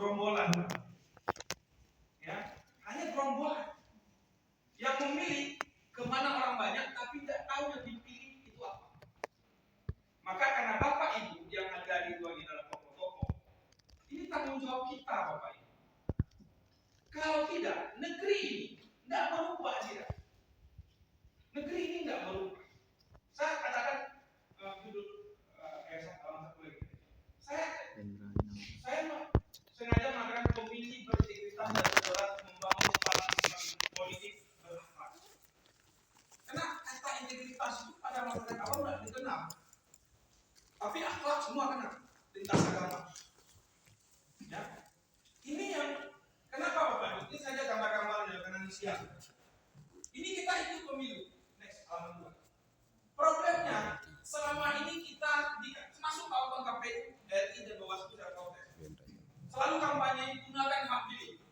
gerombolan, ya, hanya gerombolan yang memilih kemana orang banyak, tapi tidak tahu yang dipilih itu apa. Maka karena Bapak Ibu yang ada di luar di dalam tokoh-tokoh, ini tanggung jawab kita, Bapak Ibu. Kalau tidak, negeri ini tidak berubah dia. Negeri ini tidak berubah. Saya katakan judul saya sengaja mengatakan pemilih berintegritas dan bergerak membangun partisipasi politik berakhlak. Karena kata integritas itu pada masyarakat awal tidak dikenal, tapi akhlak semua kenal, lintas agama. Ya, ini yang kenapa Bapak? Ini saja gambar-gambarnya karena ini siang. Ini kita ikut pemilu. Next, halaman 2. Problemnya selama ini kita masuk tahapan KPU, RI dan Bawaslu tidak protes. Selalu kampanye gunakan hak pilih.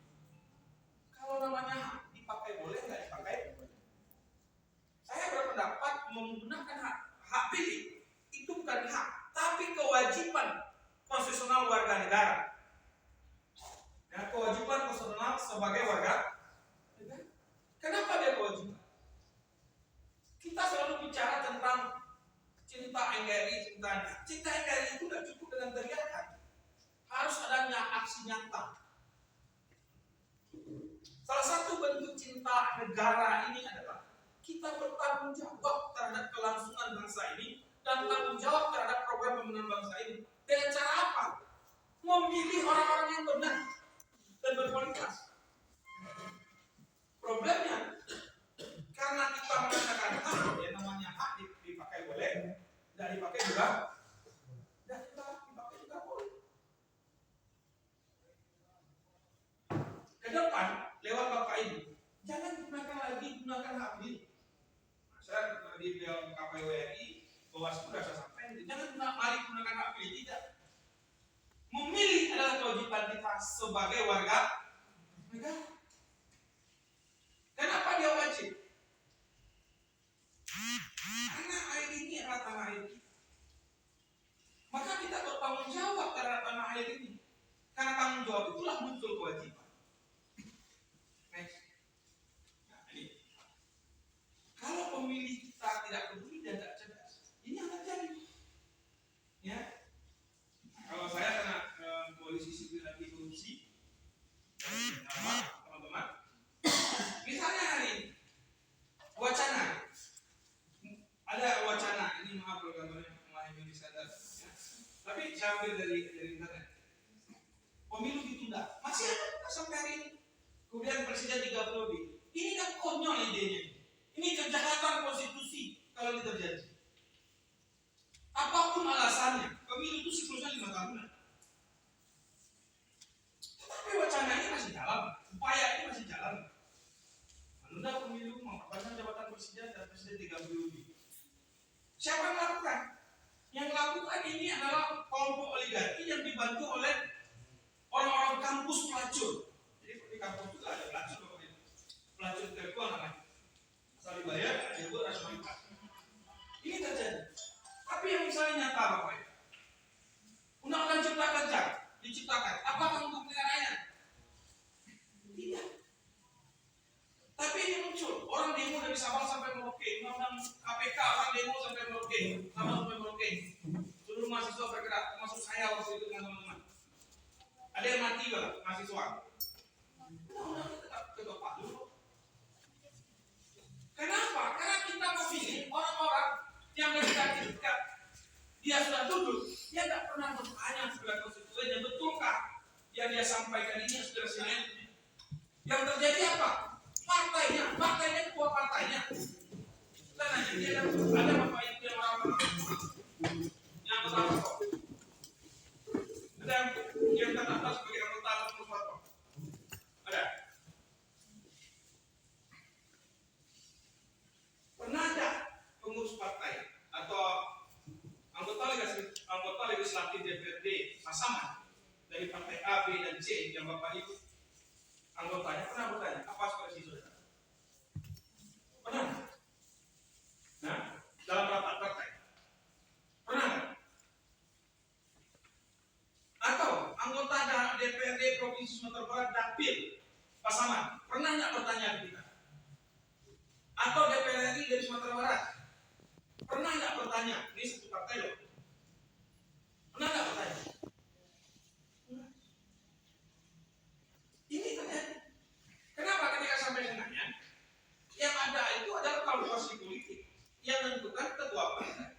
Kalau namanya hak dipakai boleh nggak dipakai? Saya berpendapat menggunakan hak pilih itu bukan hak, tapi kewajiban konstitusional warga negara. Ya, kewajiban konstitusional sebagai warga negara. Kenapa dia kewajiban? Kita selalu bicara tentang cinta NKRI, cinta NKRI itu tidak cukup dengan teriakan, harus adanya aksi nyata. Salah satu bentuk cinta negara ini adalah kita bertanggung jawab terhadap kelangsungan bangsa ini dan tanggung jawab terhadap program pembangunan bangsa ini. Dengan cara apa? Memilih orang-orang yang benar dan berkualitas. Problemnya karena kita mengatakan hak, ya namanya hak dipakai boleh, tidak dipakai juga, tidak dipakai juga boleh. Ke depan lewat Bapak Ibu, jangan gunakan hak pilih. Saya di bidang KPU RI, Bawaslu sudah saya sampaikan, jangan mari gunakan hak pilih, tidak. Memilih adalah kewajiban kita sebagai warga negara. Kenapa dia wajib? Karena air ini adalah tanah air kita. Maka kita bertanggung jawab terhadap tanah air ini. Karena tanggung jawab itulah muncul kewajiban. Next. Nah, ini. Kalau pemilih kita tidak peduli dan tidak cerdas, ini yang terjadi. Ya. Kalau saya kena polisi sipil anti korupsi, teman-teman. Misalnya hari ini, wacana. Ada wacana, ini maaf kalau gambarnya mulai Indonesia ya. Tapi saya ambil dari internet. Pemilu ditunda, masih ada sampai hari ini. Kemudian presiden 3 periode. Ini kan konyol idenya. Ini kejahatan konstitusi kalau ini terjadi. Apapun alasannya, pemilu itu siklusnya 5 tahunan. Tetapi wacana ini masih jalan, upaya ini masih jalan. Menunda pemilu, memperpanjang jabatan presiden dan presiden 3 periode. Siapa yang melakukan? Yang melakukan ini adalah kelompok oligarki yang dibantu oleh orang-orang kampus pelacur. Jadi di kampus itu ada pelacur, pelacur intelektual namanya. Asal dibayar, dia buat rasionalitas. Ini terjadi. Tapi yang misalnya nyata Bapak Ibu, Undang-Undang Cipta Kerja diciptakan, apakah untuk negaranya? Tidak. Tapi ini muncul, orang demo dari Sabang sampai Merauke, undang-undang KPK, orang demo sampai Merauke, sampai Merauke. Seluruh mahasiswa bergerak, termasuk saya waktu itu dengan teman-teman. Ada yang mati lah, mahasiswa. Undang-undang tetap ketok dulu. Kenapa? Karena kita memilih orang-orang yang ketika dia sudah duduk, dia tidak pernah bertanya kepada konstituennya, betulkah yang dia sampaikan ini sudah silensi. Yang terjadi apa? Partainya ketua partainya. Kita nanya dia ada Bapak Ibu yang orang yang pertama kok. Ada yang terdaftar sebagai anggota pengurus partai. Ada. Pernah ada pengurus partai atau anggota legislatif DPRD Pasaman dari partai A, B, dan C yang Bapak Ibu anggotanya pernah bertanya apa aspirasi saudara? Pernah? Nah, dalam rapat partai pernah nggak? Atau anggota DPRD Provinsi Sumatera Barat dapil pasangan pernah nggak bertanya ke kita? Atau DPR RI dari Sumatera Barat pernah nggak bertanya? Ini satu partai loh. Pernah nggak bertanya? Ini terjadi. Kenapa ketika sampai senangnya? Yang ada itu adalah kalkulasi politik yang menentukan ketua partai.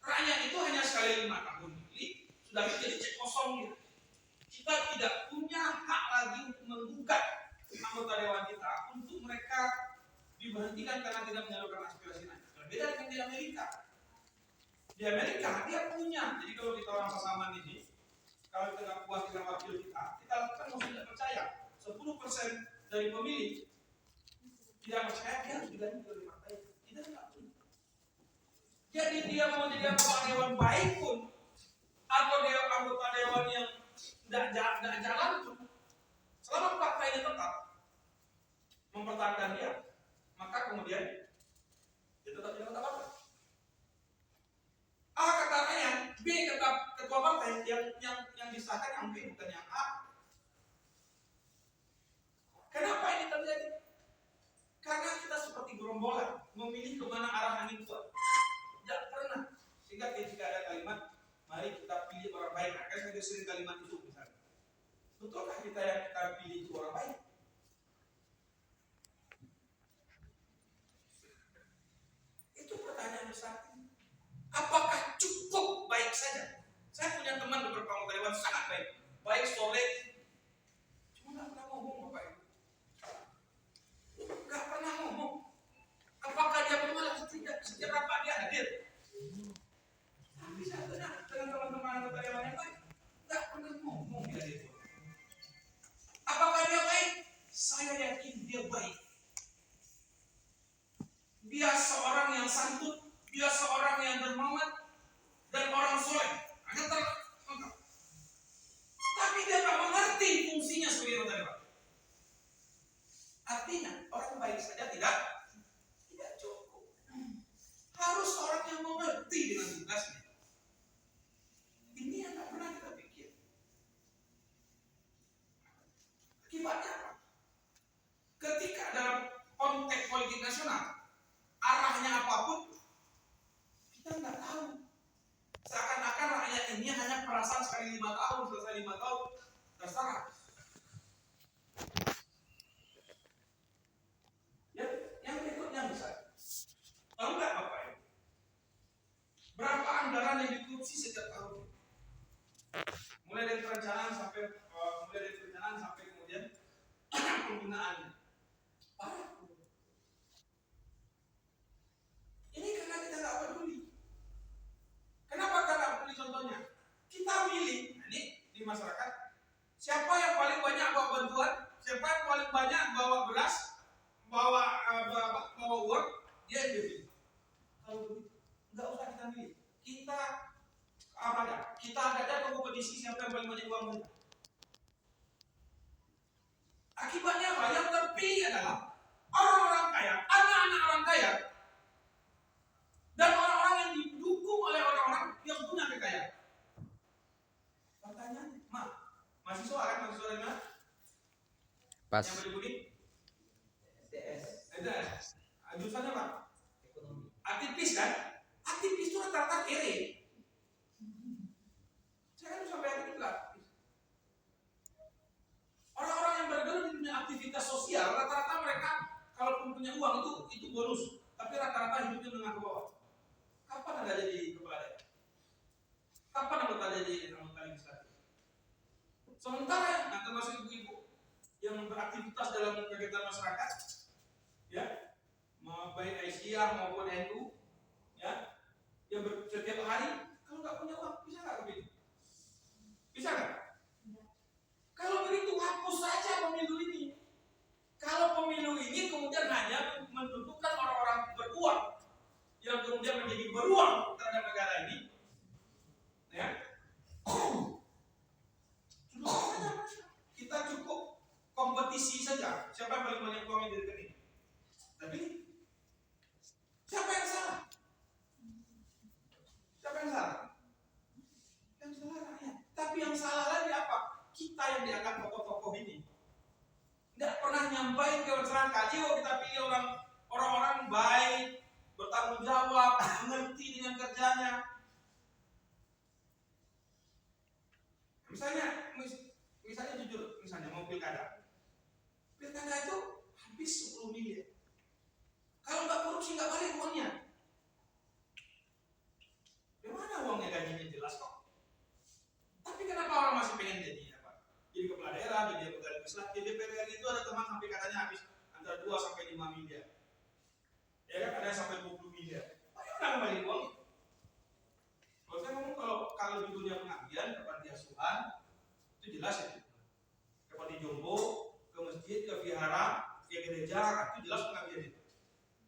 Rakyat itu hanya sekali 5 tahun pilih, sudah menjadi cek kosong gitu. Kita tidak punya hak lagi untuk menggugat anggota dewan kita untuk mereka diberhentikan karena tidak menyalurkan aspirasi nasional. Berbeda dengan di Amerika. Di Amerika dia punya. Jadi kalau kita orang pasaman ini, kalau kita nggak puas dengan wakil kita lakukan mosi tidak percaya. 10% dari pemilih tidak percaya, dia harus diganti oleh partai. Kita nggak punya. Jadi dia mau jadi anggota dewan baik pun, atau dia anggota dewan yang tidak jalan pun, selama partainya tetap mempertahankan dia, maka kemudian dia tetap jadi anggota partai. A kata rakyat, B kata ketua partai, yang disahkan yang B bukan yang A. Kenapa ini terjadi? Karena kita seperti gerombolan memilih kemana arah angin kuat. Tidak pernah. Sehingga ketika ada kalimat, mari kita pilih orang baik. Akan saya sering kalimat itu misalnya. Betulkah kita yang kita pilih itu orang baik? Itu pertanyaan besar. Apakah cukup baik saja? Saya punya teman beberapa anggota dewan sangat baik, baik soleh, cuma nggak pernah ngomong Bapak Ibu. Nggak pernah ngomong. Apakah dia pemalas? Tidak. Setiap rapat dia hadir. Tapi saya tanya dengan teman-teman anggota dewan yang baik, nggak pernah ngomong dia itu. Apakah dia baik? Saya yakin dia baik. Dia seorang yang santun, dia seorang yang dermawan dan orang soleh. Hanya terlengkap. Tapi dia tak mengerti fungsinya sebagai anggota dewan. Artinya orang baik saja tidak cukup. Harus orang yang mengerti dengan tugasnya. Ini yang tak pernah kita pikir. Akibatnya apa? Ketika dalam konteks politik nasional, arahnya apapun, kita nggak tahu. Seakan-akan rakyat ini hanya perasaan sekali 5 tahun, selesai 5 tahun, terserah. Yang berikutnya misalnya, tahu nggak Bapak Ibu? Berapa anggaran yang dikorupsi setiap tahun? Mulai dari perencanaan sampai kemudian penggunaannya. Parah. Ini karena kita nggak peduli. Kenapa kita nggak peduli? Contohnya, kita milih ini di masyarakat siapa yang paling banyak bawa bantuan, siapa yang paling banyak bawa beras, bawa uang, dia yang pilih. Kalau begitu, nggak usah kita milih. Kita ada kompetisi siapa yang paling banyak uang kita. Akibatnya apa? Yang terpilih adalah orang-orang kaya, anak-anak orang kaya, dan orang-orang yang didukung oleh orang-orang yang punya kekayaan. Pertanyaannya, mahasiswa kan? Mahasiswa dari mana? Pas. Yang berbudi? SDS. Jurusannya apa? Ekonomi. Aktivis kan? Aktivis itu rata-rata kere. Saya kan sampai aktivis juga aktivis. Orang-orang yang bergelut di dunia aktivitas sosial, rata-rata mereka kalaupun punya uang itu bonus, tapi rata-rata hidupnya menengah ke bawah. Kapan Anda jadi kepala daerah? Kapan Anda jadi anggota legislatif? Sementara, termasuk ibu-ibu yang beraktivitas dalam kegiatan masyarakat, ya, baik Aisyah maupun NU, ya, yang setiap hari, kalau nggak punya uang, bisa nggak begitu? Bisa nggak? Kalau begitu hapus saja pemilu ini. Kalau pemilu ini kemudian hanya menentukan orang-orang beruang yang kemudian menjadi beruang terhadap negara ini, ya, kita cukup kompetisi saja. Siapa yang paling banyak uang di rekening? Tapi siapa yang salah? Siapa yang salah? kita yang dianggap tokoh-tokoh ini nggak pernah nyampain ke masyarakat. Yuk kita pilih orang-orang baik, bertanggung jawab, mengerti dengan kerjanya. Misalnya jujur, misalnya mau pilkada itu habis 10 miliar. Kalau nggak korupsi nggak balik uangnya. Di mana uangnya? Gajinya jelas kok. Tapi kenapa orang masih pengen jadi apa? Jadi kepala daerah, jadi pegawai legislatif, DPR itu ada teman sampai katanya habis antara 2 sampai 5 miliar. Ya kan ada sampai 20 miliar. Tapi mana kembali uangnya? Kalau saya ngomong kalau di dunia pengabdian ke panti asuhan itu jelas ya. Ke panti jompo, ke masjid, ke vihara, ke gereja, itu jelas pengabdian itu.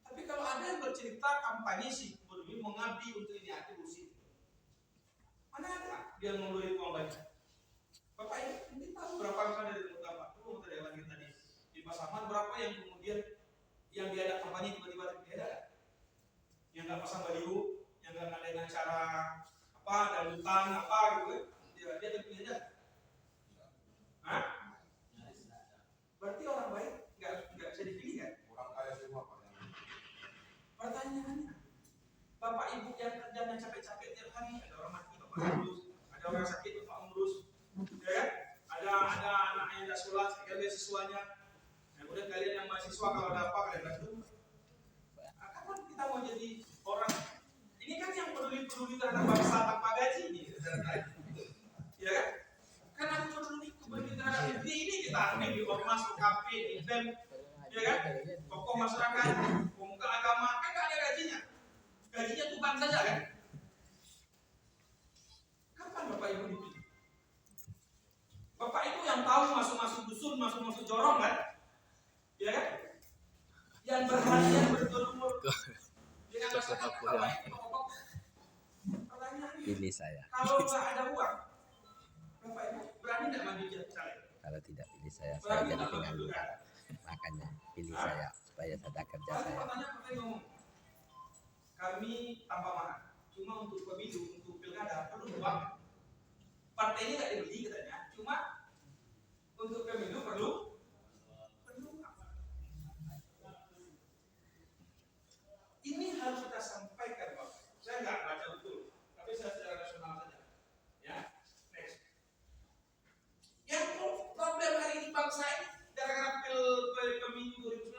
Tapi kalau ada yang bercerita kampanye sih, demi mengabdi untuk ini hati bersih. Mana ada dia ngeluarin uang banyak? Bapak ini tahu berapa misalnya dari Bapak tuh dari lagi tadi di Pasaman berapa yang kemudian yang diadakan kampanye tiba-tiba tidak ada, yang nggak pasang baliho, yang nggak ngadain acara apa dan hutan apa gitu, dia terpilih aja. Hah? Berarti orang baik nggak bisa dipilih kan? Orang kaya semua Pak. Pertanyaannya, Bapak Ibu yang kerjanya capek-capek tiap hari, ada orang mati Bapak ngurus, ada orang sakit Bapak ngurus, ya kan? Ada anak yang tidak sekolah, sekali beasiswanya. Kemudian kalian yang mahasiswa kalau ada apa kalian bantu. Kapan kita mau jadi orang? Ini kan yang peduli terhadap bangsa tanpa gaji ini, ya kan? Kan aku peduli terhadap negeri ini kita di ormas, UKP, di BEM, ya kan? Tokoh masyarakat, pemuka agama, kan nggak ada gajinya. Gajinya Tuhan saja kan? Kapan Bapak Ibu dipilih? Bapak Ibu yang tahu masuk-masuk dusun, masuk-masuk jorong kan? Ya kan? Yang berhati yang berjulur dengan masyarakat Bapak Ibu. Pertanyaannya, Pilih saya. kalau nggak ada uang, Bapak Ibu berani nggak maju jadi caleg? Kalau tidak pilih saya jadi pengangguran. Makanya pilih saya supaya saya kerja saya. Pertanyaan ngomong, kami tanpa mahar, cuma untuk pemilu, untuk pilkada perlu uang. Partai ini nggak dibeli katanya, cuma untuk pemilu perlu uang. Ini harus kita sampaikan, Pak. Saya nggak baca betul, tapi saya secara nasional saja. Ya, next. Yang problem hari ini bangsa ini gara-gara pemilu 2019,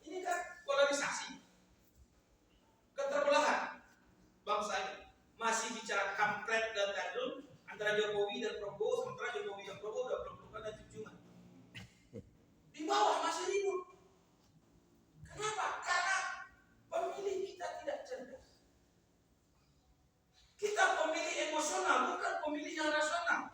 ini kan polarisasi, keterbelahan bangsa ini. Masih bicara kampret dan tandun antara Jokowi dan Prabowo, sementara Jokowi dan Prabowo udah peluk-pelukan dan cium-ciuman. Di bawah masih ribut. Kenapa? Karena pemilih kita tidak cerdas. Kita pemilih emosional, bukan pemilih yang rasional.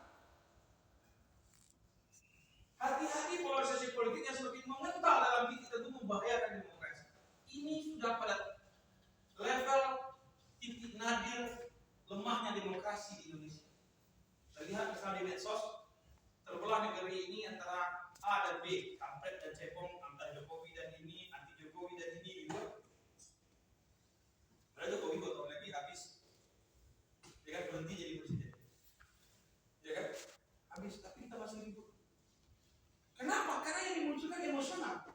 Hati-hati polarisasi politik yang semakin mengental dalam diri kita itu membahayakan demokrasi. Ini sudah pada level titik nadir lemahnya demokrasi di Indonesia. Terlihat misalnya di medsos, terbelah negeri ini antara A dan B, kampret dan cebong, antara Jokowi dan ini, anti Jokowi dan ini, gitu. Karena Jokowi 2 tahun lagi habis, dia kan berhenti jadi presiden, ya kan? Habis, tapi kita masih ribut. Kenapa? Karena yang dimunculkan emosional.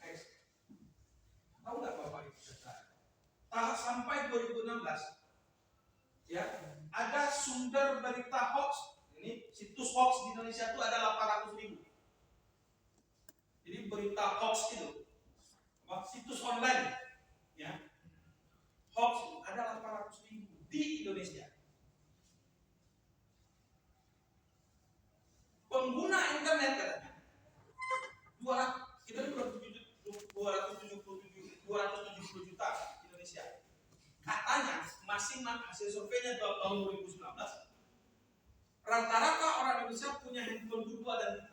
Next. Tahu nggak Bapak Ibu saudara? Sampai 2016, ya, ada sumber berita hoax. Ini situs hoax di Indonesia itu ada 800.000. Jadi berita hoax itu, situs online, ya, hoax ada 800.000 di Indonesia. Pengguna internet katanya 270 juta Indonesia. Katanya masing hasil surveinya tahun 2019, rata-rata orang Indonesia punya handphone 2 dan 3.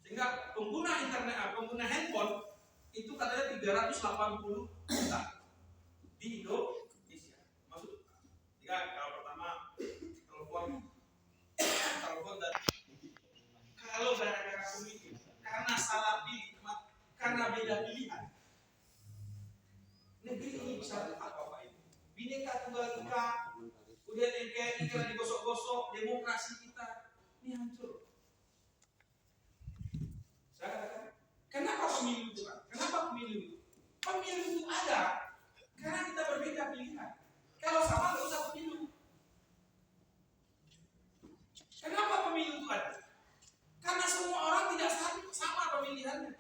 Sehingga pengguna internet, pengguna handphone itu katanya 380 juta di Indonesia. Maksud kalau pertama telepon dan kalau gara-gara pemilih, karena salah pilih, karena beda pilihan, negeri ini bisa retak Bapak Ibu. Bineka Tunggal Ika, kemudian NKRI karena digosok-gosok, demokrasi kita ini hancur. Saya katakan, kenapa pemilu itu kan? Kenapa pemilu itu? Pemilu itu ada karena kita berbeda pilihan. Kalau sama nggak usah pemilu. Kenapa pemilu itu ada? Karena semua orang tidak sama pemilihannya.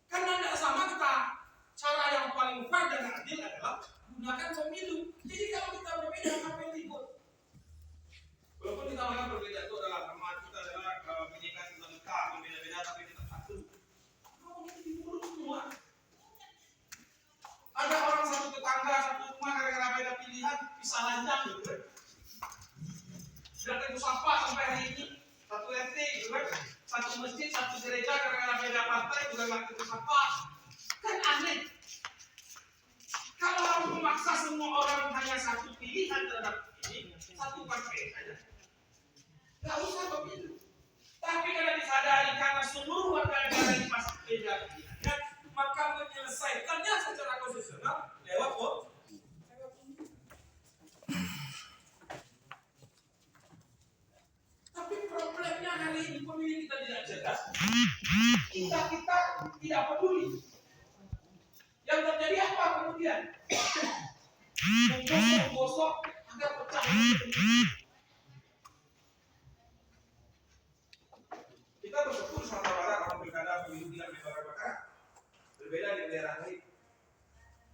Karena tidak sama kita, cara yang paling fair dan adil adalah gunakan pemilu. Jadi kalau kita berbeda, apa yang ribut? Walaupun kita orang berbeda itu adalah teman kita adalah pendidikan kita lengkap, berbeda-beda tapi kita satu. Mau ini diurus semua. Ada orang satu tetangga, satu rumah gara-gara beda pilihan, bisa lanjang gitu kan. Sudah tentu sampah sampai hari ini, satu RT gitu kan. Satu masjid, satu gereja gara-gara beda partai juga nggak tentu sampah. Kan aneh. Kalau harus memaksa semua orang hanya satu pilihan terhadap ini, satu partai saja. Nggak usah pemilu. Tapi karena disadari karena seluruh warga negara ini masih beda pilihannya, maka menyelesaikannya secara konstitusional lewat vote. Tapi problemnya hari ini pemilih kita tidak cerdas. Kita tidak peduli. Yang terjadi apa kemudian? Menggosok agar pecah. Kita bersyukur Sumatera Barat kalau pilkada pemilu tidak membakar-bakar. Berbeda di daerah lain.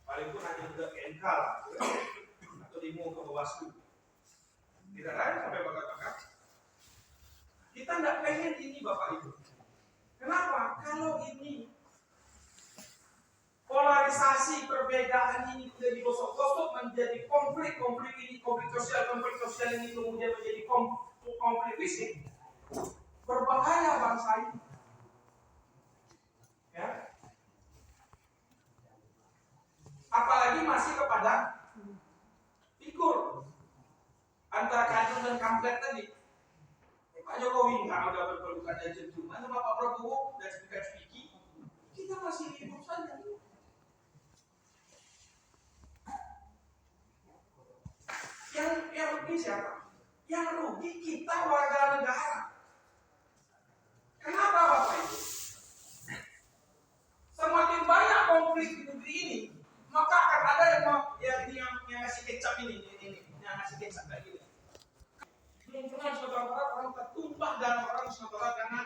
Paling pun hanya juga ke MK lah, atau demo ke Bawaslu. Tidak lain sampai bakar-bakar. Kita tidak pengen ini Bapak Ibu. Kenapa? Kalau ini polarisasi perbedaan ini sudah digosok-gosok menjadi konflik ini, konflik sosial ini kemudian menjadi konflik fisik, berbahaya bangsa ini. Ya. Apalagi masih kepada figur antara kandung dan kampret tadi. Pak Jokowi nggak ada berpelukan dan ciuman sama Pak Prabowo dan speaker-speaky, kita masih ribut saja. Yang rugi siapa? Yang rugi kita warga negara. Kenapa Bapak Ibu? Semakin banyak konflik di negeri ini, maka akan ada yang ngasih kecap ini, yang ngasih kecap kayak gitu. Belum pernah Sumatera Barat orang tertumpah dan orang Sumatera Barat karena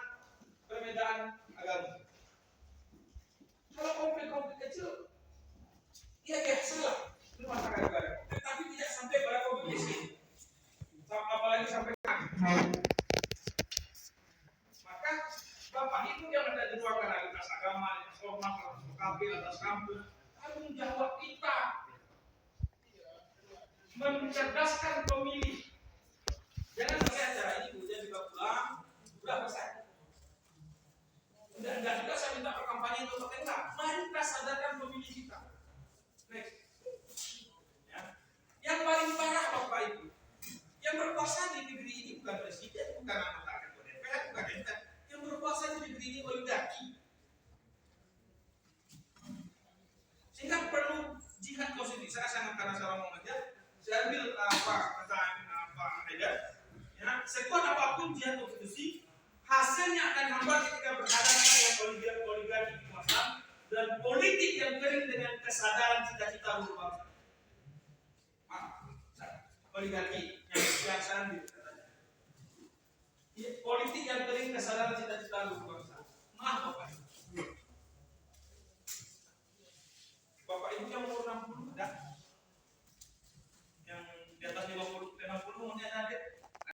perbedaan agama. Kalau konflik kecil, ya biasa lah, itu masalah negara. Tetapi tidak sampai pada konflik miskin, apalagi sampai maka Bapak Ibu yang ada di luar negara, atas agama, atas ormas, atas PKB, atas kampus, tanggung jawab kita mencerdaskan pemilih. Jangan pakai acara ini kemudian juga pulang, udah selesai. Enggak juga saya minta perkampanye untuk pakai enggak. Mari kita sadarkan pemilih kita. Next. Ya. Yang paling parah Bapak Ibu, yang berkuasa di negeri ini bukan presiden, bukan anggota DPR, bukan MPR. Yang berkuasa di negeri ini oligarki. Sehingga perlu jihad konstitusi. Saya karena saya mau ngajar, saya ambil pertanyaan Pak Haidar. Ya, sekuat apapun jihad konstitusi, hasilnya akan hambar ketika berhadapan dengan oligarki kekuasaan dan politik yang kering dengan kesadaran cita-cita luhur bangsa. Oligarki yang saya ambil. Politik yang kering kesadaran cita-cita luhur bangsa.